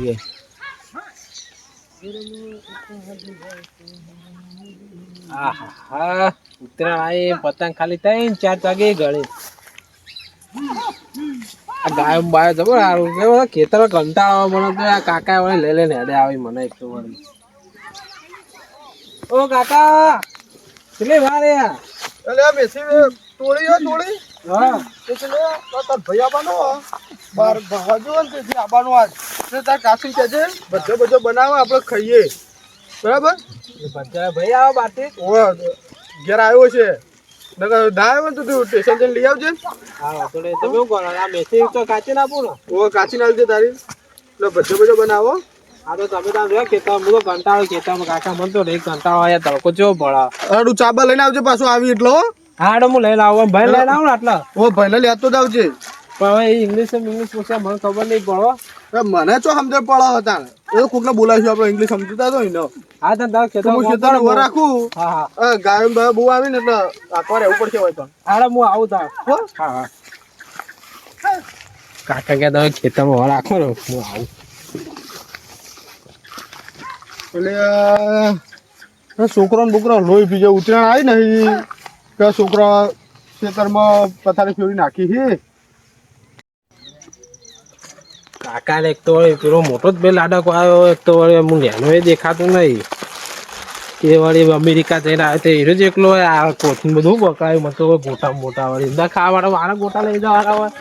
છીએ. આહા ઉત્તરાયણ આવી પતંગ ખાલી 3-4 વાગે ગળે. આ ગાય બાય જબર સારું કે ખેતર કંટાળો મને તો આ કાકા વળી લઈ લઈને હેડે આવી મને એક તો વળી. ઓ કાકા કેટલી વાર યાર એટલે આ મેસી તોડી હા એટલે તાર ભાઈ આવવાનો બાર ભાજો ને તેથી આવવાનો આજ એટલે તાર કાસી કહેજે બધો બનાવો આપણે ખાઈએ બરાબર. બધા ભાઈ આવો બાટી ઓ ઘેર આવ્યો છે નકર ના આવ્યો ને તો તું સ્ટેશન જઈને લઈ આવજે. હા તો તમે શું કરો આ મેસી તો કાચી નાખું ને ઓ કાચી નાખજે તારી એટલે બધો બનાવો. હા તો તમે ત્યાં જો ખેતર હું તો કંટાળો ખેતરમાં કાકા મને તો નહીં કંટાળો આયા તડકો ચેવો ભળા. તું ચાબા લઈને આવજે પાછું આવી એટલો. હા તો હું લઈને આવું ભાઈ લઈને આવું ને આટલા ઓ ભાઈને લેતો જ આવજે. પણ હવે ઇંગ્લિશ પૂછ્યા મને ખબર નહીં પડો. મને તો સમજણ પડે હતા એ કોકને બોલાવીશું આપણે ઇંગ્લિશ સમજતા તો ને. હા તો તાર ખેતર હું ખેતર ઉભા રાખું. હા ગાય બહુ આવી ને એટલે રાખવા રહેવું પડશે હોય તો. હા હું આવું તાર હા હા કાકા કે તમે ખેતરમાં ઉભા રાખો ને હું આવું. એટલે છોકરો ને બોકરો લોહી પીજે ઉતરાયણ આવી ને કે છોકરા ખેતરમાં પથારી ફેરવી નાખી છે. કાકા ને એક તો વળી પેલો મોટો જ બે લાડકો આવ્યો એક તો વળી હું નેનો એ દેખાતું નહીં એ વળી અમેરિકા જઈને આવ્યો તો હીરો જ એકલો આ કોથીન બધું બકાયું મને તો ગોટા મોટા વળી બધા ખાવા મારા ગોટા લઈ જવાના હોય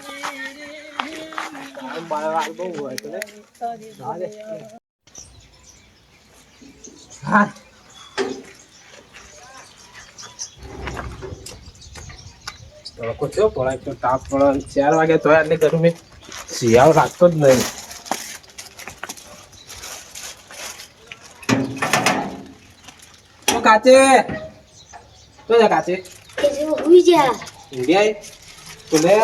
બહુ હોય હા તડકો થયો પડે તો તાપ પડે 4 વાગે તો એટલે કરું મેં શિયાળો રાખતો જ નહીં. તો કાચે તો જા કાચે ઇન્ડિયા તો લે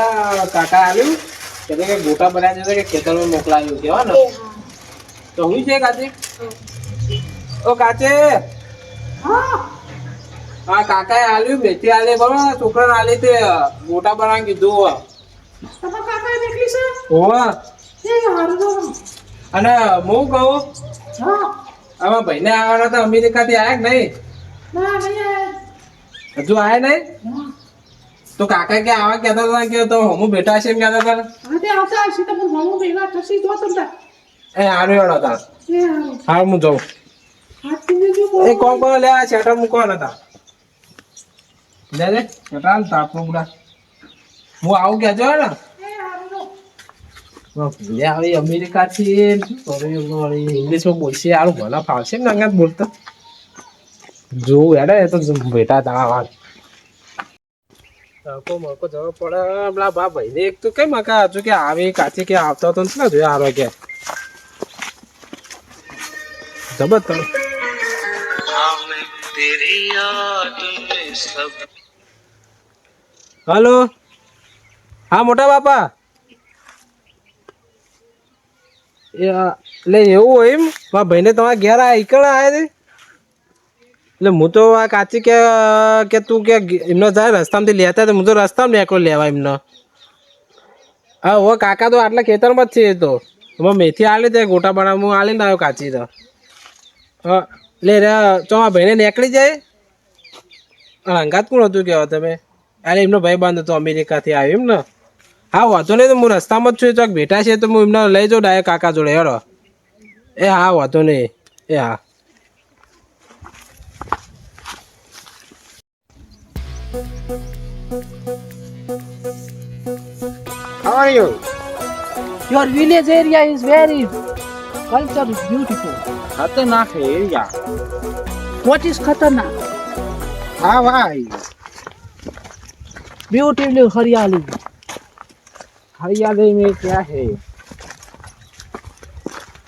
કાકા આવ્યું કે ગોટા બનાવી દેશે કે ખેતરમાં મોકલાવ્યું કેવા ને તો હું છે કાચે. ઓ કાચે હા કાકાએ આલ્યું મેથી આલે બરોબર છોકરાને આલી તે ગોટા બનાવી કીધું. અને હું કહું આમાં ભાઈને આવવાના હતા અમેરિકા થી આયા કે નહીં હજુ આયા નહીં તો કાકા કે આવા કહેતા હતા કે તો હું બેઠા છે એમ કહેતા હતા એ હારું હેડો હતા હા હું જાઉં એ કોણ કોણ લે આ શેટર મૂકવાના હતા લે લે શેટર તાપનો બુડા હું આવું કહેજો ને આવી અમેરિકા થી ઇંગ્લિશમાં બોલશે યાર ભલા ફાવશે ને અંગાત બોલતા જોવું યાર એ તો બેટા તારા વાત તડકો મડકો જવો પડે પેલા બા ભાઈને એક તો કઈ મકા હજુ કે આવી કાચી કે આવતો હતો ને જોયા હારો કે જબર તમે હલો હા મોટા બાપા એટલે એવું હોય એમ મારા ભાઈને તમારા ઘેર ઈકણ આવ્યા છે એટલે હું તો આ કાચી કે તું કે એમનો જાય રસ્તામાંથી લેતા હું તો રસ્તામાં નીકળો લેવા એમનો. હા હો કાકા તો આટલા ખેતરમાં જ છે એ તો એમાં મેથી આલી દે ગોટા બનાવ હું આલીને આવ્યો કાચી તો હા એટલે તમારા ભાઈને નીકળી જાય હંગાત કોણ હતું કહેવા તમે અરે એમનો ભાઈ બંધ હતો અમેરિકાથી આવ્યો એમ ને હા વાંધો નહીં તો હું રસ્તામાં જ છું ચોક બેઠા છે તો હું એમને લઈ જાઉં ડાયરેક્ટ કાકા જોડે હેડો એ હા વાંધો નહીં એ હા. How are you? Your village area is very culture is beautiful. ખતરનાક area. What is Khatarnak? How are you? Beautiful हरियाली. हरियाली में क्या है?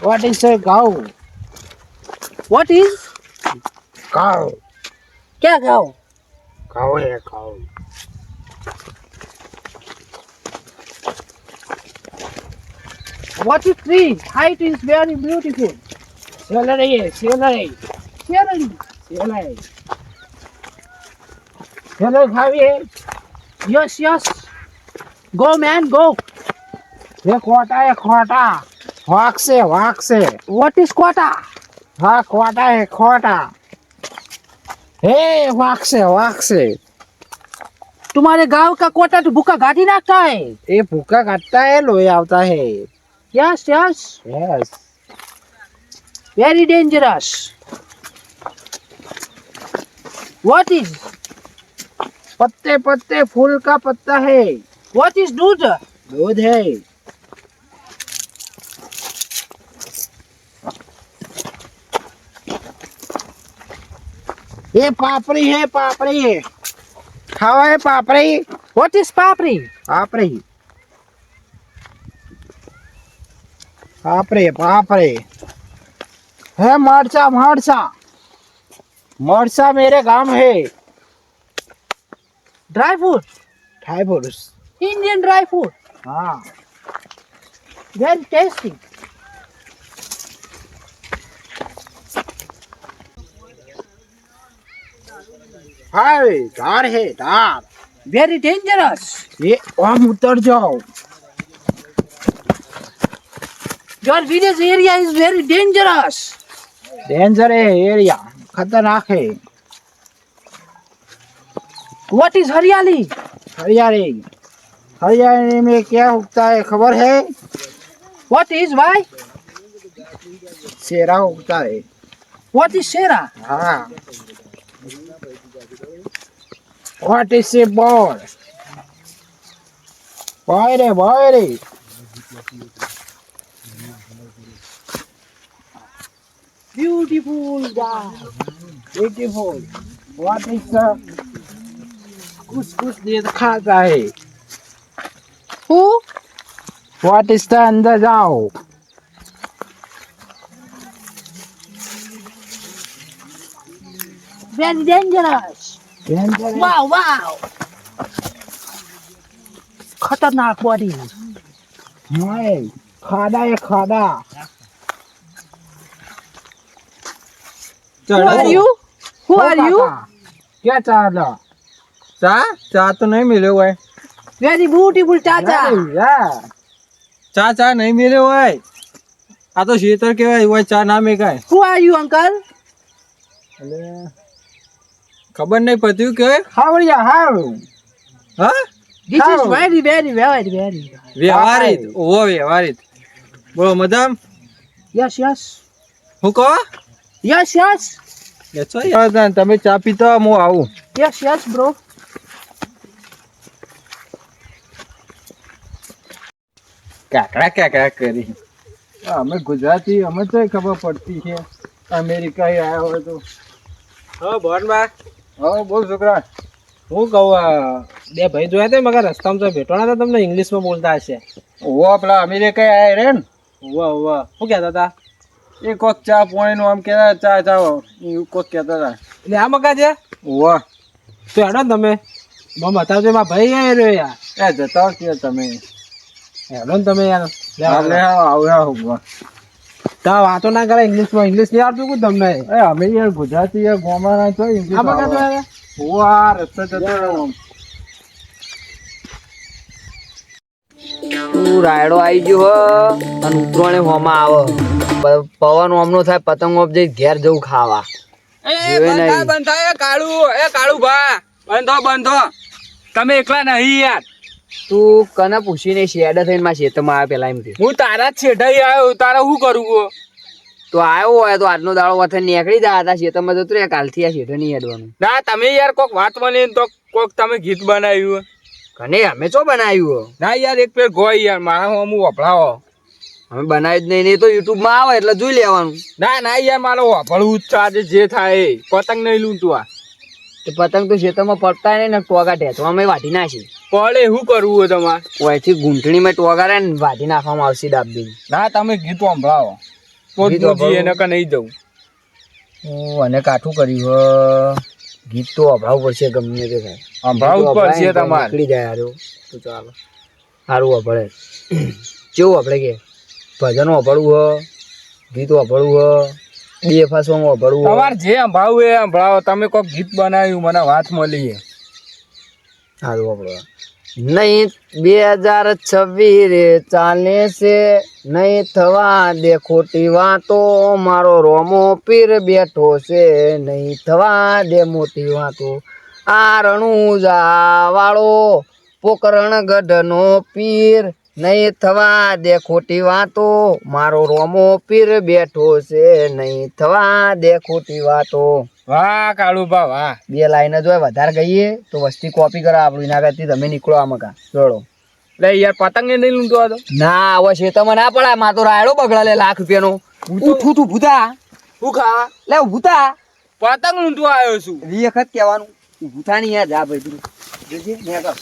What is a cow? What is? Cow. क्या cow? Cow है cow. What is tree? Height is very beautiful. Celery है celery. Celery. Celery. Celery खावी है. Yes, yes. Go man, go. ये खोटा है खोटा. વાગશે What is quota? હા ખોટા હે ખોટા હે વાગશે तुम्हारे गांव का कोटा तो भूखा घाटी नाखता है. એ ભૂકા કાટતા હે લોહી આવતા હે Yes, yes. Yes Very dangerous. What is? पत्ते पत्ते फूल का पत्ता है What is दूध? दूध है ये पापड़ी है पापड़ी खावा है पापड़ी What is papri? पापड़ी पापड़ी पापड़ी है मरचा मरचा मरचा मेरे गांव है Dry food. ठाई पुरुष Indian dry food. हाँ Very tasty. हाय धार है धार Very dangerous. ये हम उतर जाओ Your village area is very dangerous. Danger है एरिया खतरनाक है What is हरियाली? हरियाली हरियाली में क्या उगता है खबर है What is why? शेरा उगता है What is shera? हाँ what is a ball boy रे Beautiful guy. Beautiful what is कुछ कुछ देर खाता है Who? व्हाट इज द अंदर जाओ Very dangerous. डेंजर है Wow, wow. खतरनाक body. नहीं खादा है खादा Who are you? Who are you? क्या चाह रहा ચા તો નહીં મળ્યો હોય Very beautiful Chacha. ચા નહીં મળ્યો હોય આ તો શેતર કહેવાય હોય ચા ના મેકાય Who are you, uncle? ખબર નહીં પડતી કે हावड़िया हाव હા This is How? very, very, very, very. વ્યવહારિત ઓવો વ્યવહારિત બોલો મદામ Yes, yes. હું કહો Yes, yes. તમે ચા પીતો હું આવું Yes, yes, bro. કાકડા કરી અમે ગુજરાતી અમે તો ખબર પડતી છે અમેરિકા આવ્યા હોય તો હા ભવનબા હા બોલ છોકરા હું કહું બે ભાઈ જોયા હતા મગર રસ્તામાં તો ભેટવાના હતા તમને ઇંગ્લિશમાં બોલતા હશે ઓવો પેલા અમેરિકા આવ્યા રે ને ઓવા શું કહેતા હતા એ કોક ચા પાણીનું આમ કહેતા ચા એવું કોક કહેતા હતા એટલે આ મગા છે ઓવા તો હેડો ને તમે બતાવજો મારા ભાઈ આવ્યો રહ્યો યાર એ જતા કે તમે હેડો ને તમે યાર તા વાતો ના કરે ઇંગ્લિશમાં ઇંગ્લિશ નહીં આવતું કું તમને એ અમે યાર ગુજરાતી યાર ગોમાના છો ઇંગ્લિશ આ મગા તો ઓવા રસ્તો જતો રહ્યો તું રાયડો આવી ગયો હો અને ઉતરોણે હોમાં આવે પવન ઓમનો થાય પતંગ ઓપ જઈ ઘેર જવું ખાવા બંધો તમે એકલા નહીં યાર તું કને પૂછીને શેડા થઈને મારા ખેતરમાં આવ્યા પેલા એમથી હું તારા જ છેઠાઈ આવ્યો તારે શું કરું તો આવ્યો હોય તો આજનો દાડો વથે નીકળી જા હતા ખેતરમાં જતું રે કાલથી આ શેઠે નહીં હેડવાનું ના તમે યાર કોક વાત મને તો કોક તમે ગીત બનાવ્યું કને અમે ચો બનાવ્યું ના યાર એક પેર ગોય યાર મારા હું વપરાવો અમે બનાવ્યું જ નહીં નહીં તો યુટ્યુબમાં આવે એટલે જોઈ લેવાનું ના યાર મારે વાપરવું જ છે આજે જે થાય એ. પતંગ નહીં લૂંટવા તો પતંગ તો ખેતરમાં પડતા નહીં ને ટોગા ઢેચવામાં વાઢી નાખી પડે શું કરવું હોય તમારે ઓયથી ગૂંટણીમાં ટોગા રહે ને વાઢી નાખવામાં આવશે ડાબી ના તમે ગીત સંભળાવો તો જ ગીત હું જઈએ સંભળાવો. નકર નહીં જવું અને કાઠું કર્યું ગીત તો અભળાવવું પડશે ગમે તે થાય સંભળાવવું જ પડશે તમારે નીકળી જાય હારું તો ચાલો સારું અભળે કેવું આપણે કે ભજનો અભળવું ગીતો અભળવું DFA સોંગ અભળવું તમારે જે સંભળાવું એ સંભળાવો તમે કોઈક ગીત બનાવ્યું મને વાત મળી સારું અભળવા નહીં 2026 રે ચાલે છે, નહીં થવા દે ખોટી વાતો, મારો રોમો પીર બેઠો છે, નહીં થવા દે મોટી વાતો, આ રણુજા વાળો પોકરણ ગઢનો પીર, નહીં થવા દે ખોટી વાતો, મારો રોમો પીર બેઠો છે, નહીં થવા દે ખોટી વાતો. વાહ કાળુભા વાહ. બે લાઈન જ હોય, વધારે ગઈએ તો વસ્તી કોપી કરે આપણું, એના કરતી તમે નીકળો આમાં કા જોડો. લે યાર પતંગે નહીં લૂંટો હતો. ના હવે શેતમાં ના પડાય, માં તો રાયડો બગડા લે ₹1,00,000 ઉઠું તું ભૂતા શું ખાવા લે ભૂતા પતંગ લૂંટવા આવ્યો છું. વખત કહેવાનું ભૂતા ની યાદ આ ભાઈ જોજે ને કર.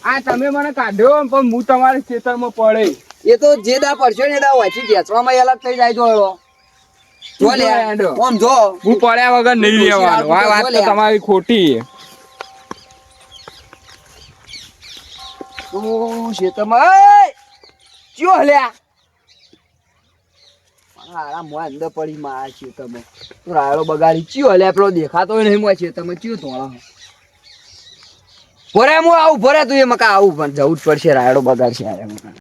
આ તમે મને કાઢ્યો પણ હું તમારા ખેતરમાં પડે. એ તો જે દા પડશે ને દા વાંચી વેચવામાં અલગ થઈ જાય જોડો જો લે ઓમ જો હું પડ્યા વગર નહીં લેવાનો. આ વાત તો તમારી ખોટી. તું શેતમાં ચિયો હલ્યા મારા મોય અંદર પડી મારા શેતમાં તો રાયડો બગાડી ચિયો હલ્યા પેલો દેખાતો નહીં મોય શેતમાં ચિયો ધોળા ભરે હું આવું ભરે તું એ મકા આવું પણ જવું જ પડશે રાયડો બગાડશે યાર મકા.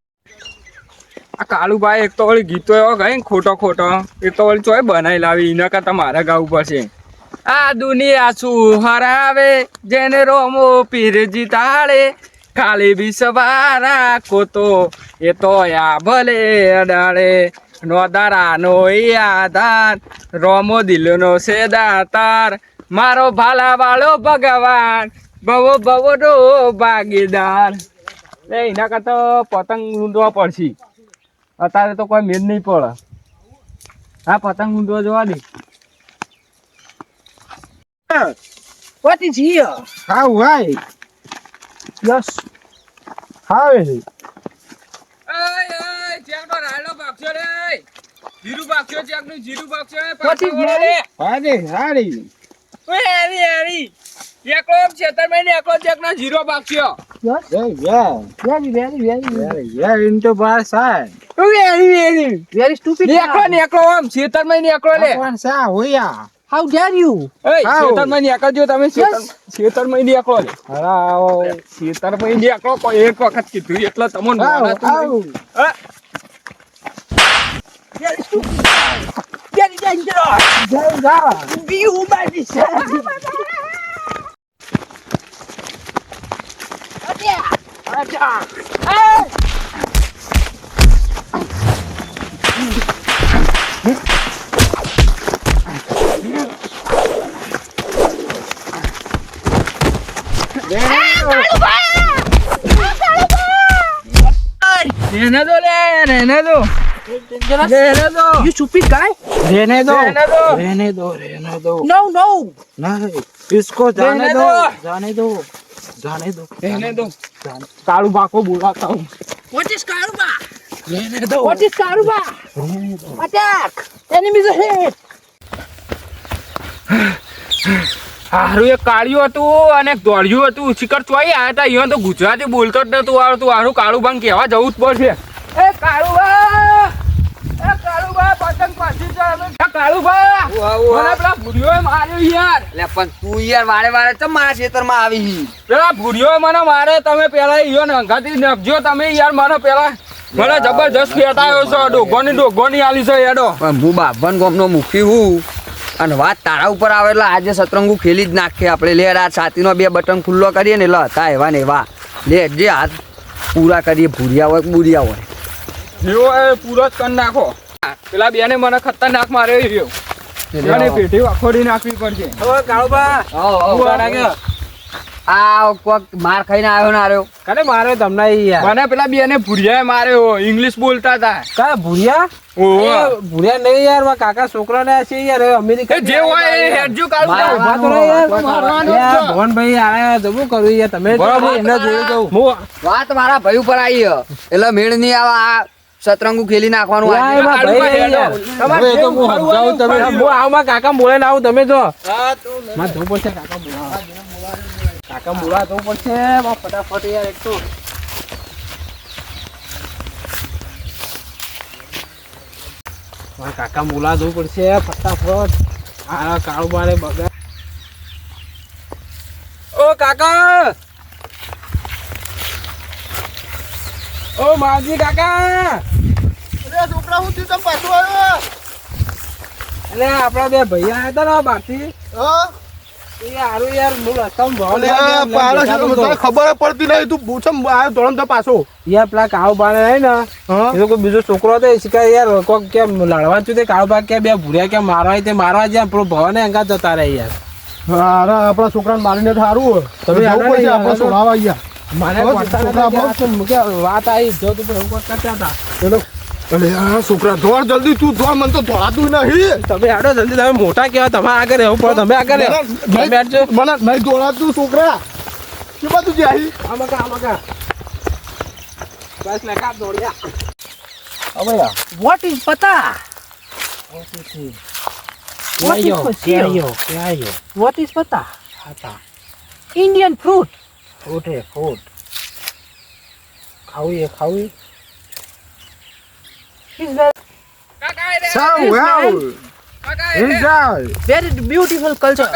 આ કાળુભાઈ એક તો વળી ગીતો એવો ગાય ને ખોટો ખોટો, એક તો વળી ચોય બનાવી લાવી, એના કરતા મારે ગાવું પડશે. આ દુનિયા શું હરાવે જેને રોમો પીર જીતાડે, ખાલી વિશ્વા રાખો તો એ તો આ ભલે અડાડે, નો દારાનો આધાર રોમો દિલનો છે દાતાર, મારો ભાલા વાળો ભગવાન ભવો ભવો નો ભાગીદાર. એના કરતા પતંગ લૂંટવા પડશે. અત્યારે તો કોઈ મેળ નહીં પડે. હા પતંગ લૂંટવા જવા દે. What is here? How right? Yes. How is it? What is that? Hardy, hardy. Yes. Yeah. Very. Yeah, into my side. Very stupid. One side, we are. How dare you? એક વખત કીધું એટલે તમને Very stupid. Very dangerous. You might be sad. You stupid guy. रहने दो रहने दो। रहने दो रहने दो No, no. नहीं इसको जाने रहने दो दो। जाने दो जाने दो रहने दो। कालू बा को बुलाता हूँ. What is Karuba? रहने दो What is Karuba? Attack! Enemies ahead. હારું એક કાળિયું હતું અને એક દોડ્યું હતું. શિખર ચોઈ આવ્યા હતા. અહીંયા તો ગુજરાતી બોલતો જ નતું આવડતું. હારું કાળુ ભાંગ કહેવા જવું જ પડશે. એ કાળુબા, એ કાળુબા પતંગ પાછી ચાલો. એ કાળુબા, મને પેલા ભૂરીઓએ માર્યો યાર. એટલે પણ તું યાર વારે વારે ચમ મારા ખેતરમાં આવી પેલા ભૂરીઓએ મને મારે. તમે પેલા ઈયો ને અંગાથી નખજો તમે યાર. મને પેલા મને જબરજસ્ત ફેટાયો છે. ડોગોની આલી છે યાડો. પણ હું બાભન ગામનો મુખી હું અને વાત તારા ઉપર આવે એટલે આજે સતરંગુ ખેલી જ નાખીએ આપણે. લે આ છાતીનો 2 બટન ખુલ્લો કરીએ ને એટલે હતા એવા ને એવા. લે જે હાથ પૂરા કરીએ, ભૂરિયા હોય બુરિયા હોય. એવો એ પૂરો જ કરી નાખો. પેલા બેને મને ખતરનાક માર્યો રહ્યો. એને પેઢી વાખોડી નાખવી પડશે. હવે કાળુબા આ કોક માર ખાઈને આવ્યો ને આર્યો. કને મારે તમને યાર મને પેલા બેને ભૂરિયાએ માર્યો. ઇંગ્લિશ બોલતા હતા. કા ભૂરિયા ઓહો. એ ભૂરિયા નહીં યાર, મારા કાકા છોકરાને આ છે યાર, એ અમેરિકા જે હોય એ હેડજો કાળુ. ઉભા તો રહો યાર. મારવાનો જ યાર, છે. ભવનભાઈ આયા જવું કરું યાર, તમે બરાબર. એમને જોઈ દઉં હું વાત મારા ભાઈ ઉપર આવી હે. એટલે મેળ નહીં આવે. આ સતરંગુ ખેલી નાખવાનું યાર, આજે. એમાં ભાઈ નહીં યાર. તમારે હવે તો હું સમજાવું તમે. હું આવું મારા કાકા બોલે ને આવું તમે જો હા, તું લે. મારે જવું પડશે કાકા બોલાવા. કાકા બોલાવા જવું પડશે મારે ફટાફટ યાર. એક તો મારા કાકા બોલાવા જવું પડશે ફટાફટ. આ કાળુબાને બગા. ઓ કાકા, ઓ માજી કાકા અરે છોકરા હું થયું તમે પાછો આવ્યો અરે આપણા બે ભૈયા હતા ને બહારથી હા એ હારું યાર હું રસ્તામાં ભાવ અરે લેવા ગયા, પાડો છે બેઠા તને તો. ખબર જ પડતી નહીં તું પૂછમ આવ્યો ધોરણ તો પાછો યાર પેલા કાળો બાને રહે ને હા એ તો કોઈ બીજો છોકરો હતો એ શીખાય યાર કોક કે લડવા છું તે કાળો બા કે બે ભૂર્યા કે મારવા તે મારવા જ્યાં પેલો ભવને અંગા જતા રહે યાર અરે આપણા છોકરાને મારીને સારું હોય તમે જવું આગળ પડશે નહીં આપણે આવશો? છોડાવા ગયા મને હવે પડતા છોકરા નતા કે આ તો મૂકે વાત આવી જો તું એવું કરતા હતા ચલો અલે આ છોકરા ધોળ જલ્દી તું ધોળ મને તો ધોળાતું નહીં તમે આડો જલ્દી તમે મોટા કહેવાય તમે આગળ રહેવું પડે તમે આગળ રહો તમે બેઠજો મને નહીં ધોળાતું છોકરા કે બધું જાય આમાં બસ લેખા દોડ્યા હવે યાર What is pata? What is કેરીઓ pasio? કેરીઓ What is pata? હતા Indian fruit. ફૂટ ખાવું It's very, So Yes, well man. enjoy very beautiful culture.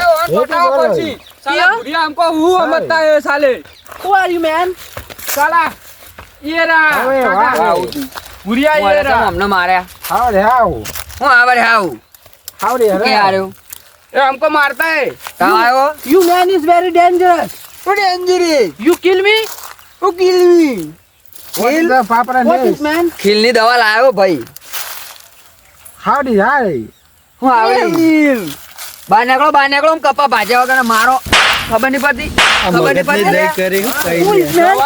साला बुढ़िया हमको हुआ मत है साले Who are you, man? साला ये रहा अबे वाह। काका। बुढ़िया ये रहा અમને માર્યા how the hell હું આવડે હાવ how the કે આર્યો ये हमको मारता है કા આવ્યો You man is very dangerous. શું ડેન્જરી You kill me? હું કિલવી what is the papara What name is man? ખીલની દવા લાવ્યો ભાઈ how the hell હું આવે બહાર નીકળો આમ કપા ભાજ્યા વગર મારો ખબર નહીં પડતી ખબર નહીં પડતી Who is man?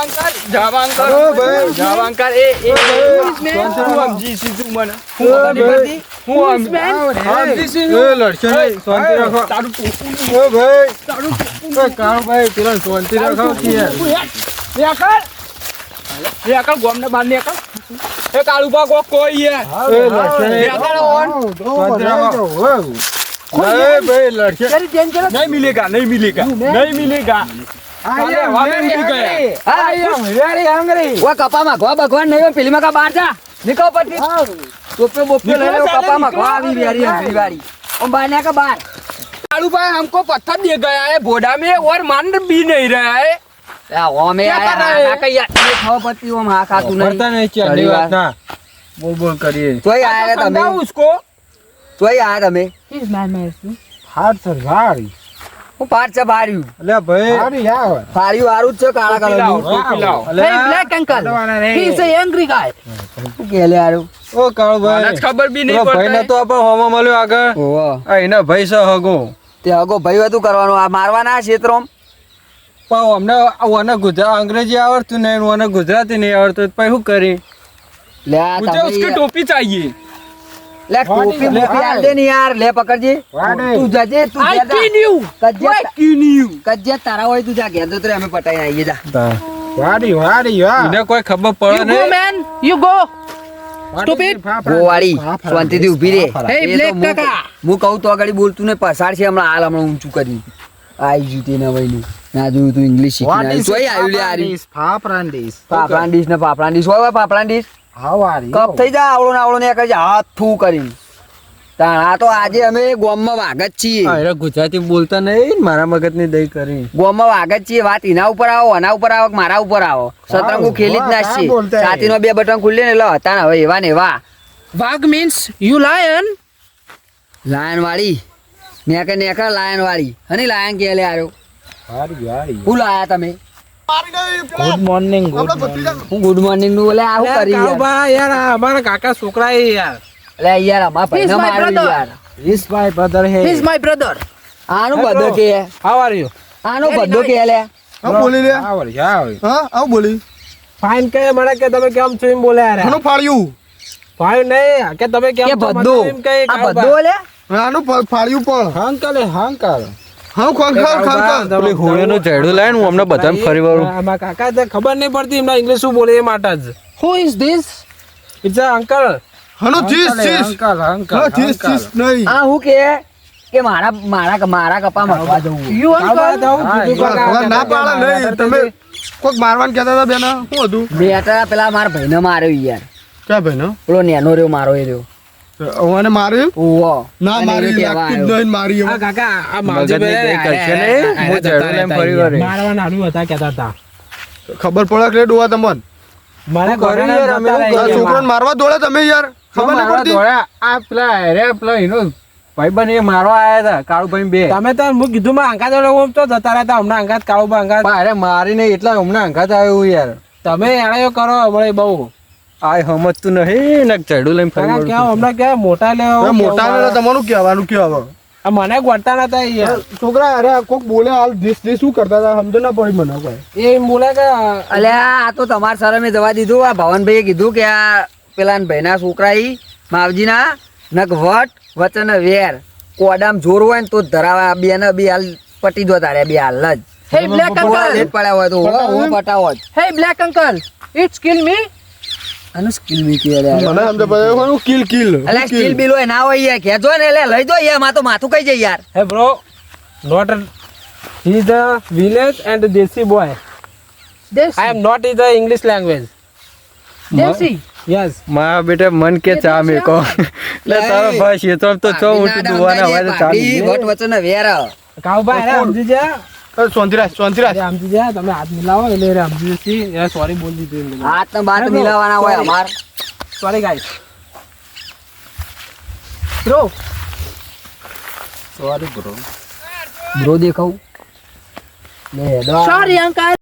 जावांकर ओ भाई। जावांकर ए ए હું સમજી છી તું મને હું ખબર નહીં પડતી Who is man? સમજી છી એ લડશો નહીં શાંતિ રાખો તારું ટોપું ઓ ભાઈ એ કાળો ભાઈ પેલા શાંતિ રાખો કે એ અકલ ગોમને બાર ને અકલ એ કાળુ બા કોઈ હે એ લડશો નહીં શાંતિ રાખો એ ભાઈ લડશો Very dangerous. नहीं मिलेगा नहीं मिलेगा नहीं मिलेगा I am वाले very उठ गया hungry. હા I am very hungry. ઓ કપામાં ઘવા ભગવાન નહીં હોય પેલી માં કા બહાર જા નીકળ પછી ટોપે બોપે લઈ લો કપામાં ઘવા આવી વેરી હંગરી વાળી ઓમ બહાર ને કા બહાર कालू भाई हमको पत्थर दे गया है बोडा में और मान भी नहीं रहा है ઓમે क्या कर આયા रहे? હા કઈ યાર ખબર પડતી ઓમ હા ખાતું પડતા નહીં નહીં ચાલી વાત ના બોલ બોલ કરીએ તોય આયા તમે समझाओ उसको તોય આયા તમે He is man, man. હાથ સર વાળી હું પાર છે બાર્યું અલ્યા ભાઈ હારી યાર બાર્યું હારું જ છે કાળા કલરનું टोपी लाओ Hey, black uncle. He is a angry guy. શું કે લે હારું ઓ કાળો મને ભાઈ જ ખબર भी नहीं ભાઈ पड़ता ને है। તો આપણે હોમાં મળ્યો આગળ ઓહો આ એના ભાઈ છે હગો તે હગો ભાઈ હતું કરવાનું આ મારવાના આ ક્ષેત્રોમાં પણ અમને ઓને અંગ્રેજી આવડતું નહીં ઓને ગુજરાતી નહીં આવડતું પછી શું કરી લે આ मुझे તમે उसकी યાર- टोपी चाहिए લે ટોપી મોપી આલ દે ને યાર લે પકડજે વાડે. તું જજે તું I જા જા. kill you. કજ્જે તારા હોય તું જા ઘેર તો અમે પટાઈને આવીએ જા વાડી વાડી એને કોઈ ખબર પડે You go, man. You go. Stupid. ગોવાળી શાંતિથી ઊભી રે Hey, એ તો black હું- કાકા. હું કહું તો આગળ બોલતું ને પસાર છે હમણાં ઊંચું કરી આઈ ગયું તેને વયનું ના જોયું તું ઇંગ્લિશ શીખી આવ્યું તોય આવ્યું લે આરી પાપડાન ને પાપડાન ડીશ હોય પાપડાન ડીશ કપ થઈ જા આવડો ને કરી હાથ થૂ કરીને તાણ આ તો આજે અમે ગોમમાં વાઘ જ છીએ ગુજરાતી બોલતા નહીં મારા મગજ ની દઈ કરી ગોમમાં વાઘ જ છીએ વાત એના ઉપર આવો આના ઉપર આવો કે મારા ઉપર આવો સતરંગુ ખેલી જ નાખશે છાતીનો 2 બટન ખુલ્લે ને એટલે હતા ને હવે એવા ને એવા Vag means you lion. Lion વાળી નેકર લાયન વાળી હની લાયન કે લે આર્યો હું લાયા તમે ગુડ મોર્નિંગ ગુડ હું ગુડ મોર્નિંગ નું બોલે આવું કરી યાર ભાઈ યાર આ અમારા કાકા છોકરા એ યાર લે યાર અમાર He is ભાઈને my માર્યું brother. યાર This my brother He hey. is my brother. આનું બધો કે How are you? આનું બધો કે લે હા બોલી લે How are you? How are you? હા આવું બોલી Fine કે મને કે તમે કેમ છો એમ બોલે યાર. આનું ફાળ્યું Fine નહીં કે તમે કેમ કે છો બધો મને એમ કહે આ કાળુબા. બધો લે આનું ફાળ્યું પણ હંકલ હંકલ હા ખંખર પેલી હોળીનું ઝેડું લાય હું અમને બધાને ફરી વળું આમાં કાકા તો ખબર નહીં પડતી એમને ઇંગ્લિશ શું બોલે એ માટે જ Who is this? It's a uncle હનો જીસ જીસ હા જીસ જીસ નહીં આ હું કે મારા કપામાં ખાવા જવું You uncle? હવે ના પાડે નહીં તમે કોક મારવાન કહેતા હતા બેના શું હતું બેટા પેલા મારા ભાઈને માર્યો યાર ક્યાં ભાઈ નો પેલો નેનો રહ્યો મારો એ રહ્યો ઓને માર્યું ઓહો ના અને મારી એને કહેવા લાગતું જ આવ્યો. નહીં મારી આ કાકા આ માવજી મગજની ભાઈ કઈ કરશે નહીં, હું ઝેડું લઈને ફરી વળે. મારવાના હારું હતા કહેતા હતા ખબર પડે કે ડોવા તમને મને કર્યું યાર, અમે એવું આ છોકરાને મારવા દોડે તમે યાર ખબર નહીં પડતી આ પેલા અરે પેલો એનો ભાઈબંધ એ મારવા આયા હતા કાળુભાઈ બે તમે તો હું કીધું માં અંગાત ઓમ તો જતા રહેતા હમણાં અંગાત કાળુબા અંગાત અરે મારીને એટલા હમણાં અંગાત આવ્યું યાર તમે એણાયો કરો હમણાં બહુ આ સમજતું નહીં ને ઝાડુ લઈને ફરી વળું ક્યાં હમણાં ક્યાં મોટા હવે લેવો મોટા ને તમારું કહેવાનું કે હવે મને ગોળતા નતા યાર છોકરા અરે કોક બોલે હાલ દેશ શું કરતા હતા સમજ ના પડી મને કોઈ એ બોલે કે અલ્યા આ તો તમારા સારે મેં જવા દીધું આ ભવનભાઈએ કીધું કે આ પેલા ભાઈના છોકરા ઈ માવજીના નક વટ વચન વેર કોડામ જોર હોય ને તો જ ધરાવા બે ને બે હાલ પટી દો તારે બે હાલ જ Hey, black ગોળા uncle. લેટ પડ્યા હોય તો હું પટાવો જ Hey, black uncle. It's kill me. આનું સ્કિલ મી કે મને સમજ પડે કિલ કિલ અલ્યા સ્ટીલ બિલ હોય ના હોય યાર ખેંચો ને એટલે લઈ દો યાર માં તો માથું કઈ જાય યાર hey bro not he is a village and desi boy Desi. I am not in the English language Desi. yes મારા બેટા મન કે ચા મેકો એટલે તારો ભાઈ છે તો ચો ઉઠી દુવાના હોય તો ચા ભાભી વટ વચન વેર કાઉભાઈ અરે સમજી જા શાંતિ રાખ અરે સમજી જા તમે હાથ મિલાવો એટલે અરે સમજી જશી યાર સોરી બોલ દીધું એમ હાથ ને બાત મિલાવાના હોય અમાર sorry guys Bro. Sorry bro bro દેખાવ લે દો Sorry, uncle.